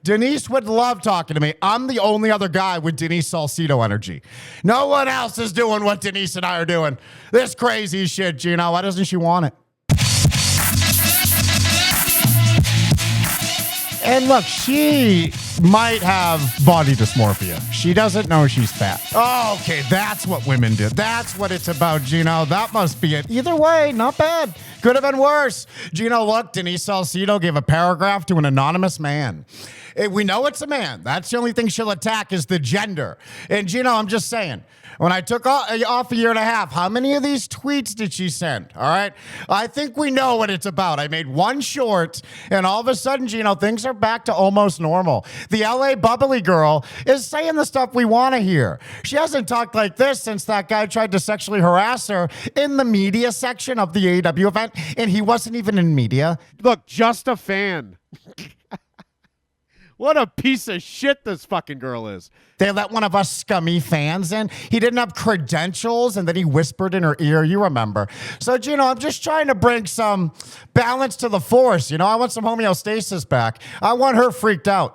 Denise would love talking to me. I'm the only other guy with Denise Salcedo energy. No one else is doing what Denise and I are doing. This crazy shit, Geno. Why doesn't she want it? And look, she might have body dysmorphia. She doesn't know she's fat. Oh, okay, that's what women do. That's what it's about, Geno. That must be it. Either way, not bad. Could have been worse. Geno, look, Denise Salcedo gave a paragraph to an anonymous man. We know it's a man. That's the only thing she'll attack is the gender. And Geno, I'm just saying, when I took off a year and a half, how many of these tweets did she send? All right. I think we know what it's about. I made one short, and all of a sudden, Geno, things are back to almost normal. The LA bubbly girl is saying the stuff we want to hear. She hasn't talked like this since that guy tried to sexually harass her in the media section of the AEW event, and he wasn't even in media. Look, just a fan. What a piece of shit this fucking girl is. They let one of us scummy fans in. He didn't have credentials, and then he whispered in her ear. You remember. So, Geno, I'm just trying to bring some balance to the force. You know, I want some homeostasis back. I want her freaked out.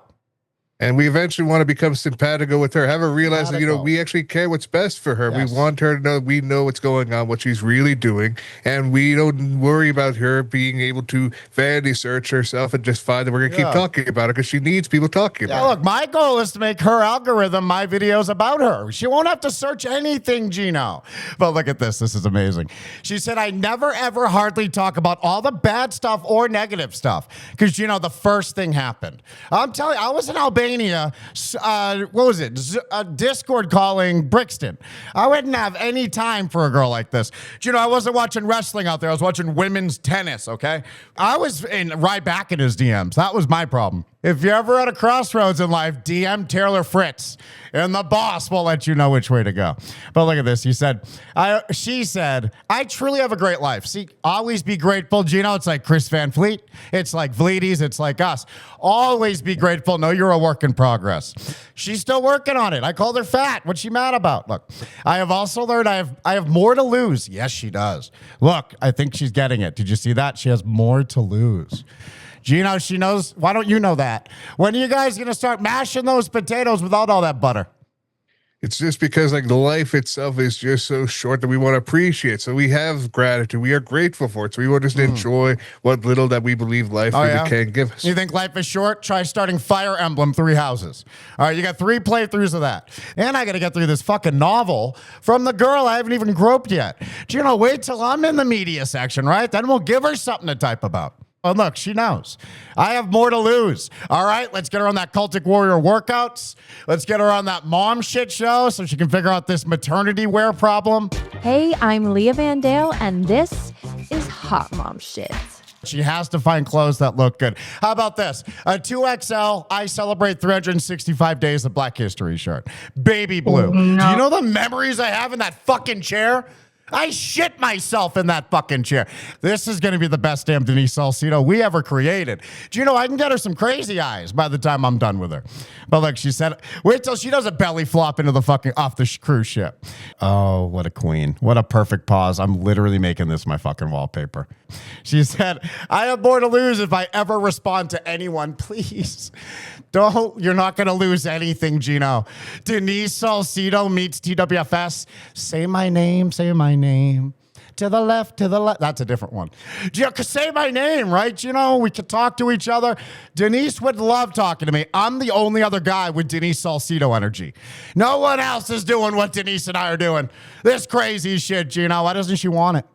And we eventually want to become simpatico with her. Have her realize that, we actually care what's best for her. Yes. We want her to know we know what's going on, what she's really doing. And we don't worry about her being able to vanity search herself and just find that we're going to keep talking about her because she needs people talking about her. Look, my goal is to make her algorithm my videos about her. She won't have to search anything, Geno. But look at this. This is amazing. She said, I never, ever hardly talk about all the bad stuff or negative stuff because, the first thing happened. I'm telling you, I was in Albania. Discord calling Brixton. I wouldn't have any time for a girl like this. I wasn't watching wrestling out there. I was watching women's tennis, okay? I was right back in his DMs. That was my problem. If you're ever at a crossroads in life, DM Taylor Fritz, and the boss will let you know which way to go. But look at this. She said, I truly have a great life. See, always be grateful, Geno. It's like Chris Van Fleet. It's like Vleeties. It's like us. Always be grateful. Know you're a work in progress. She's still working on it. I called her fat. What's she mad about? Look, I have also learned I have more to lose. Yes, she does. Look, I think she's getting it. Did you see that? She has more to lose. Geno, she knows. Why don't you know that? When are you guys going to start mashing those potatoes without all that butter? It's just because the life itself is just so short that we want to appreciate. So we have gratitude. We are grateful for it. So we want to just enjoy what little that we believe life really can give us. You think life is short? Try starting Fire Emblem 3 Houses. All right, you got 3 playthroughs of that. And I got to get through this fucking novel from the girl I haven't even groped yet. Geno, wait till I'm in the media section, right? Then we'll give her something to type about. Oh, look, she knows. I have more to lose. All right, let's get her on that Cultic Warrior workouts. Let's get her on that mom shit show so she can figure out this maternity wear problem. Hey, I'm Leah Vandale, and this is Hot Mom Shit. She has to find clothes that look good. How about this? A 2XL, I celebrate 365 days of Black History shirt. Baby blue. Oh, no. Do you know the memories I have in that fucking chair? I shit myself in that fucking chair. This is going to be the best damn Denise Salcedo we ever created. I can get her some crazy eyes by the time I'm done with her. But look, she said, wait till she does a belly flop into the fucking off the cruise ship. Oh, what a queen. What a perfect pause. I'm literally making this my fucking wallpaper. She said, I have more to lose if I ever respond to anyone. Please. You're not going to lose anything, Geno. Denise Salcedo meets TWFS. Say my name, say my name. To the left, to the left. That's a different one. Say my name, right? We could talk to each other. Denise would love talking to me. I'm the only other guy with Denise Salcedo energy. No one else is doing what Denise and I are doing. This crazy shit, Geno. Why doesn't she want it?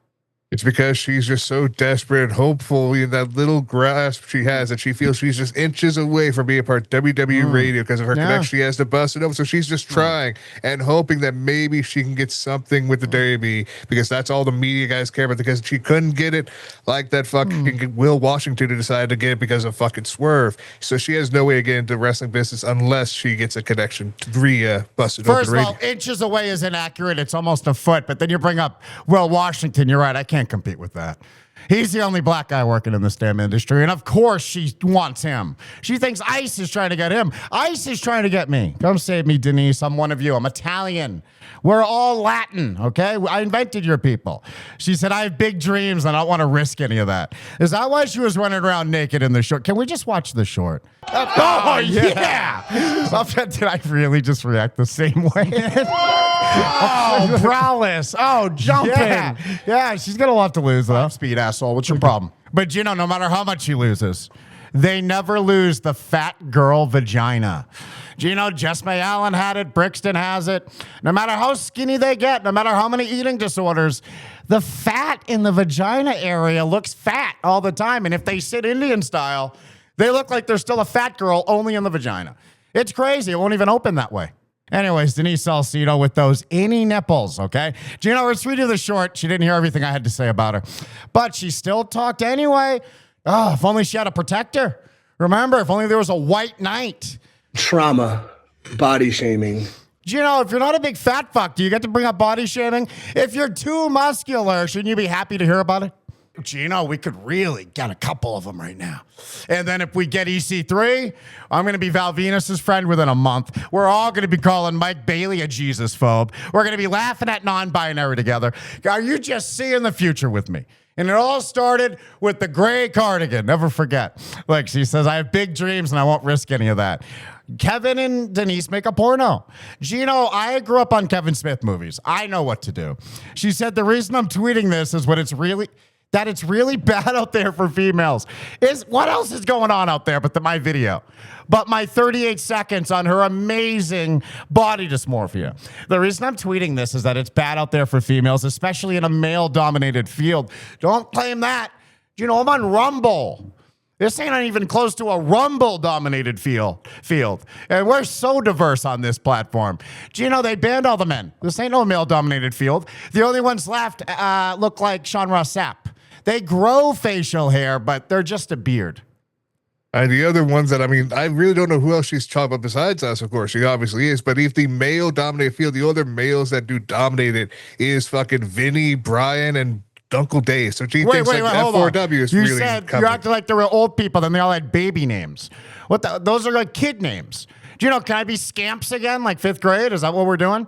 It's because she's just so desperate and hopeful in that little grasp she has that she feels she's just inches away from being a part of WWE radio because of her connection she has to bust it over. So she's just trying and hoping that maybe she can get something with the WWE because that's all the media guys care about because she couldn't get it like that fucking Will Washington who decided to get it because of fucking Swerve. So she has no way to get into wrestling business unless she gets a connection via busted over the radio. First of all, inches away is inaccurate. It's almost a foot. But then you bring up Will Washington. You're right. I can't can't compete with that. He's the only black guy working in this damn industry. And of course she wants him. She thinks ICE is trying to get him. ICE is trying to get me. Come save me, Denise. I'm one of you. I'm Italian. We're all Latin, okay? I invented your people. She said, I have big dreams and I don't want to risk any of that. Is that why she was running around naked in the short? Can we just watch the short? Oh, yeah. Did I really just react the same way? Oh, prowess. Oh, jumping. Yeah, she's going to love to lose, though. Speed, asshole. What's your problem? But, no matter how much she loses, they never lose the fat girl vagina. Jess May Allen had it. Brixton has it. No matter how skinny they get, no matter how many eating disorders, the fat in the vagina area looks fat all the time. And if they sit Indian style, they look like they're still a fat girl only in the vagina. It's crazy. It won't even open that way. Anyways, Denise Salcedo with those innie nipples, okay? Let's redo the short. She didn't hear everything I had to say about her. But she still talked anyway. Oh, if only she had a protector. Remember, if only there was a white knight. Trauma, body shaming. If you're not a big fat fuck, do you get to bring up body shaming? If you're too muscular, shouldn't you be happy to hear about it? We could really get a couple of them right now. And then if we get EC3, I'm going to be Val Venus's friend within a month. We're all going to be calling Mike Bailey a Jesus phobe. We're going to be laughing at non-binary together. Are you just seeing the future with me? And it all started with the gray cardigan. Never forget. Like she says, I have big dreams and I won't risk any of that. Kevin and Denise make a porno. I grew up on Kevin Smith movies. I know what to do. She said, the reason I'm tweeting this is it's really bad out there for females. What else is going on out there but my video? But my 38 seconds on her amazing body dysmorphia. The reason I'm tweeting this is that it's bad out there for females, especially in a male-dominated field. Don't claim that. I'm on Rumble. This ain't even close to a Rumble-dominated field. And we're so diverse on this platform. They banned all the men. This ain't no male-dominated field. The only ones left look like Sean Ross Sapp. They grow facial hair, but they're just a beard. And the other ones that, I really don't know who else she's talking about besides us, of course. She obviously is. But if the male-dominated field, the other males that do dominate it is fucking Vinny, Brian, and Uncle Dave. So she thinks like F4W is really coming. You acted like they were old people, then they all had baby names. Those are like kid names. Can I be Scamps again, like 5th grade? Is that what we're doing?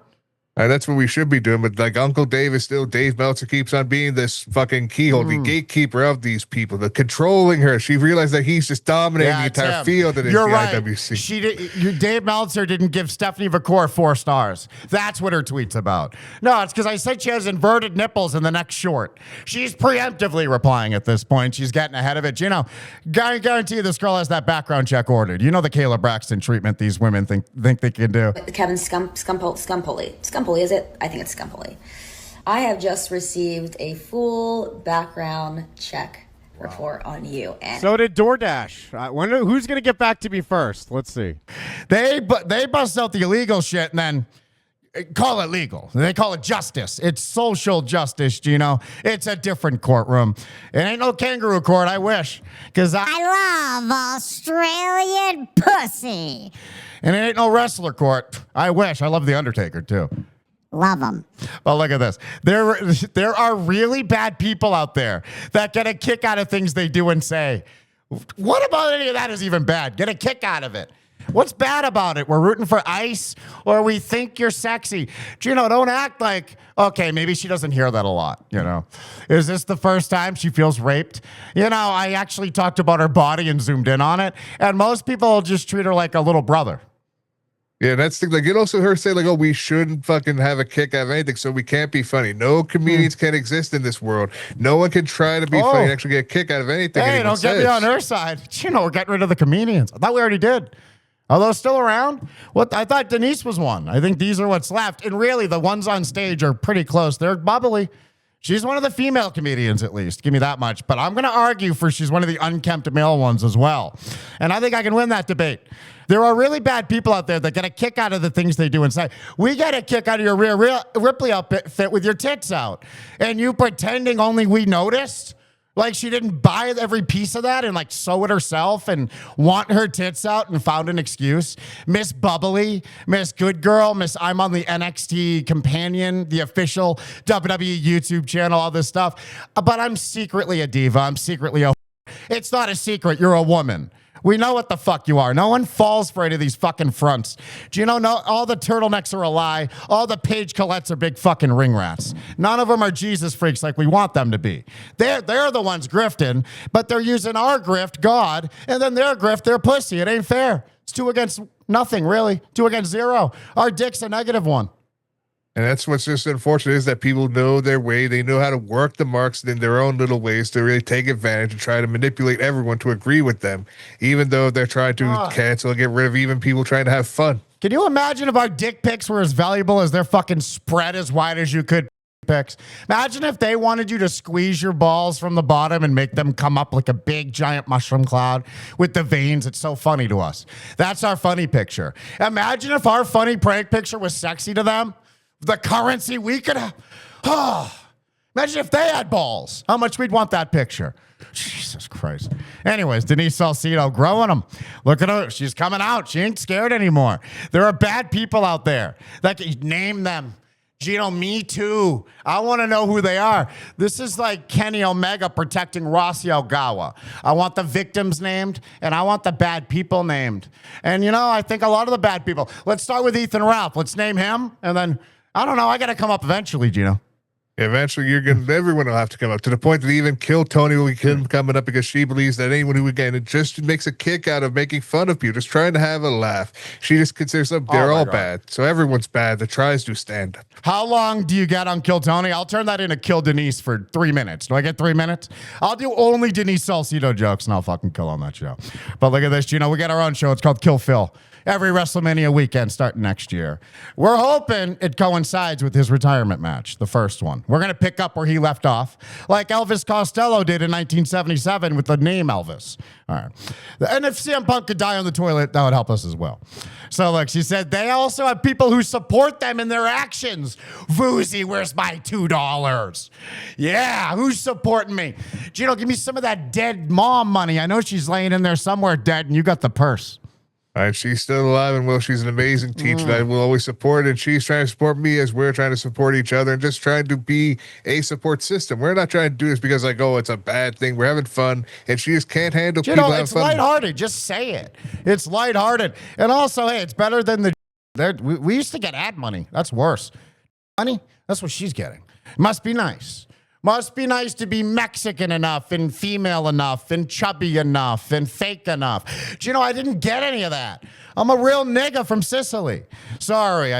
That's what we should be doing, but like Uncle Dave is still, Dave Meltzer keeps on being this fucking keyhole, the gatekeeper of these people, the controlling her. She realized that he's just dominating the entire field of the IWC. Dave Meltzer didn't give Stephanie Vacour 4 stars. That's what her tweet's about. No, it's because I said she has inverted nipples in the next short. She's preemptively replying at this point. She's getting ahead of it. Guarantee you this girl has that background check ordered. The Kayla Braxton treatment these women think they can do. Kevin Scampoli, is it? I think it's Scampoli. I have just received a full background check report on you. And so did DoorDash. Who's going to get back to me first? Let's see. They bust out the illegal shit and then call it legal. They call it justice. It's social justice, It's a different courtroom. It ain't no kangaroo court, I wish. Because I love Australian pussy. And it ain't no wrestler court. I wish. I love The Undertaker, too. Love them. Well, look at this. There are really bad people out there that get a kick out of things they do and say. What about any of that is even bad? Get a kick out of it. What's bad about it? We're rooting for ICE or we think you're sexy. Don't act like, okay, maybe she doesn't hear that a lot, Is this the first time she feels raped? I actually talked about her body and zoomed in on it, and most people just treat her like a little brother. Yeah, that's the thing. Like, you also heard say like, oh, we shouldn't fucking have a kick out of anything, so we can't be funny. No comedians can exist in this world. No one can try to be funny and actually get a kick out of anything. Hey, don't get me on her side. We're getting rid of the comedians. I thought we already did. Are those still around? I thought Denise was one. I think these are what's left. And really, the ones on stage are pretty close. They're bubbly. She's one of the female comedians, at least. Give me that much. But I'm going to argue for she's one of the unkempt male ones as well. And I think I can win that debate. There are really bad people out there that get a kick out of the things they do and say, we get a kick out of your Rhea Ripley outfit with your tits out. And you pretending only we noticed? Like she didn't buy every piece of that and like sew it herself and want her tits out and found an excuse. Miss Bubbly, Miss Good Girl, Miss I'm on the NXT Companion, the official WWE YouTube channel, all this stuff. But I'm secretly a diva. I'm secretly a... It's not a secret. You're a woman. We know what the fuck you are. No one falls for any of these fucking fronts. Do you know, no, all the turtlenecks are a lie. All the Paige Colettes are big fucking ring rats. None of them are Jesus freaks like we want them to be. They're the ones grifting, but they're using our grift, God, and then their grift, their pussy. It ain't fair. It's 2 against nothing, really. 2 against 0. Our dick's a -1. And that's what's just unfortunate is that people know their way. They know how to work the marks in their own little ways to really take advantage and try to manipulate everyone to agree with them, even though they're trying to cancel and get rid of even people trying to have fun. Can you imagine if our dick pics were as valuable as their fucking spread as wide as you could pics? Imagine if they wanted you to squeeze your balls from the bottom and make them come up like a big giant mushroom cloud with the veins. It's so funny to us. That's our funny picture. Imagine if our funny prank picture was sexy to them. The currency we could have. Oh, imagine if they had balls. How much we'd want that picture. Jesus Christ. Anyways, Denise Salcedo growing them. Look at her. She's coming out. She ain't scared anymore. There are bad people out there. That can name them. Geno, me too. I want to know who they are. This is like Kenny Omega protecting Rossi Ogawa. I want the victims named, and I want the bad people named. And, you know, I think a lot of the bad people. Let's start with Ethan Ralph. Let's name him, and then... I don't know. I got to come up eventually, Geno. Eventually, everyone will have to come up to the point that even kill Tony will be coming up because she believes that anyone who, again, it just makes a kick out of making fun of people, just trying to have a laugh. She just considers them, they're all bad. So everyone's bad that tries to stand up. How long do you get on Kill Tony? I'll turn that into Kill Denise for 3 minutes. Do I get 3 minutes? I'll do only Denise Salcedo jokes and I'll fucking kill on that show. But look at this, Geno. We got our own show. It's called Kill Phil. Every WrestleMania weekend starting next year. We're hoping it coincides with his retirement match, the first one. We're going to pick up where he left off, like Elvis Costello did in 1977 with the name Elvis. All right. And if CM Punk could die on the toilet, that would help us as well. So look, she said they also have people who support them in their actions. Voozy, where's my $2? Yeah, who's supporting me? Geno, give me some of that dead mom money. I know she's laying in there somewhere dead and you got the purse. And she's still alive, and well, she's an amazing teacher that I will always support, and she's trying to support me as we're trying to support each other and just trying to be a support system. We're not trying to do this because like, oh, it's a bad thing. We're having fun, and she just can't handle people having it's fun. lighthearted. Just say it. It's lighthearted. And also, hey, it's better than the... We used to get ad money. That's worse. Money, that's what she's getting. Must be nice. Must be nice to be Mexican enough and female enough and chubby enough and fake enough. Do you know, I didn't get any of that. I'm a real nigga from Sicily. Sorry.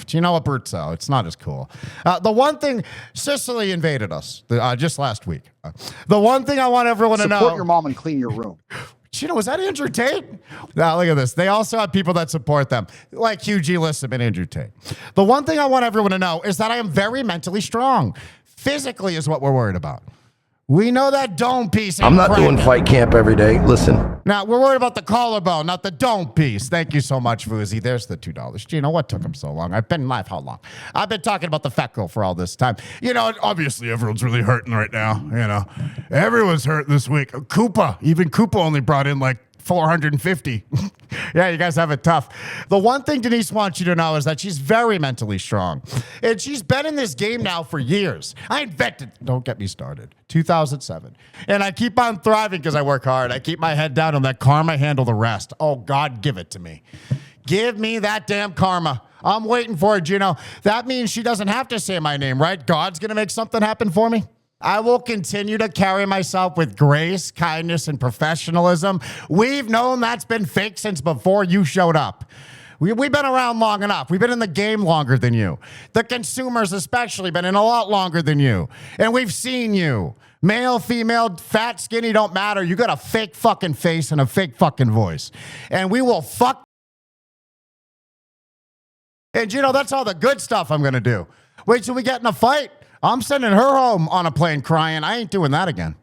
Do you know what, Abruzzo? It's not as cool. The one thing, Sicily invaded us just last week. The one thing I want everyone to know. Support your mom and clean your room. Geno, was that Andrew Tate? Now, look at this. They also have people that support them, like Hugh G. Lissam and Andrew Tate. The one thing I want everyone to know is that I am very mentally strong. Physically is what we're worried about. We know that dome piece. I'm not doing fight camp every day. Listen. Now, we're worried about the collarbone, not the dome piece. Thank you so much, Voozy. There's the $2. Geno, what took him so long? I've been live how long? I've been talking about the fat girl for all this time. You know, obviously everyone's really hurting right now. You know, everyone's hurt this week. Even Koopa only brought in like 450. Yeah, you guys have it tough. The one thing Denise wants you to know is that she's very mentally strong. And she's been in this game now for years. I invented, don't get me started, 2007. And I keep on thriving because I work hard. I keep my head down and let karma handle the rest. Oh, God, give it to me. Give me that damn karma. I'm waiting for it, Geno. That means she doesn't have to say my name, right? God's going to make something happen for me. I will continue to carry myself with grace, kindness, and professionalism. We've known that's been fake since before you showed up. We've been around long enough. We've been in the game longer than you. The consumers especially been in a lot longer than you. And we've seen you. Male, female, fat, skinny, don't matter. You got a fake fucking face and a fake fucking voice. And we will fuck. And you know, that's all the good stuff I'm going to do. Wait till we get in a fight. I'm sending her home on a plane crying. I ain't doing that again.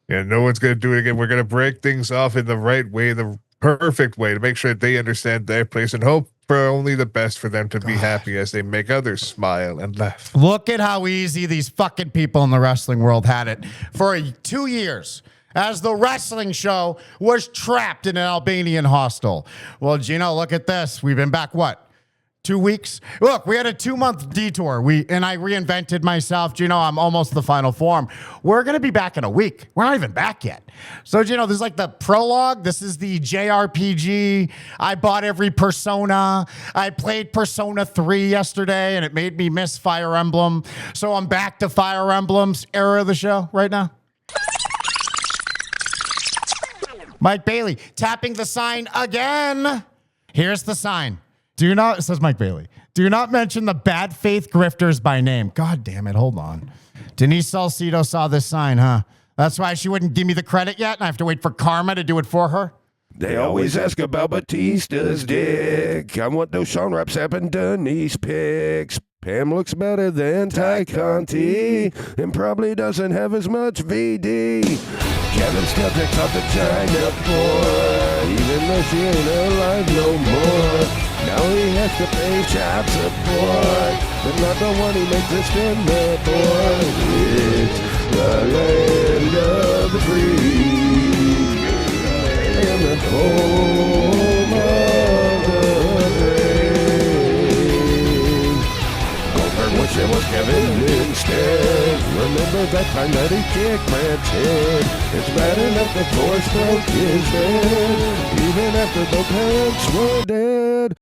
Yeah, no one's going to do it again. We're going to break things off in the right way, the perfect way to make sure they understand their place and hope for only the best for them to be happy as they make others smile and laugh. Look at how easy these fucking people in the wrestling world had it for 2 years as the wrestling show was trapped in an Albanian hostel. Well, Geno, look at this. We've been back, what? 2 weeks? Look, we had a 2-month detour. And I reinvented myself. Geno, I'm almost the final form. We're going to be back in a week. We're not even back yet. So, Geno, this is like the prologue. This is the JRPG. I bought every Persona. I played Persona 3 yesterday, and it made me miss Fire Emblem. So I'm back to Fire Emblem's era of the show right now. Mike Bailey tapping the sign again. Here's the sign. Do not, says Mike Bailey, do not mention the bad faith grifters by name. God damn it. Hold on. Denise Salcedo saw this sign, huh? That's why she wouldn't give me the credit yet, and I have to wait for Karma to do it for her. They always ask about Batista's dick. I want those Sean Rapsap and Denise pics. Pam looks better than Ty Conti and probably doesn't have as much VD. Kevin still takes off the China boy, even though she ain't alive no more. Now he has to pay child support, but not the one he makes us spend the boy. It's the land of the free and the home of the brave. Goldberg wish it was Kevin instead. Remember that time that he kicked Brad's head? It's bad enough the force broke his head, even after both parents were dead.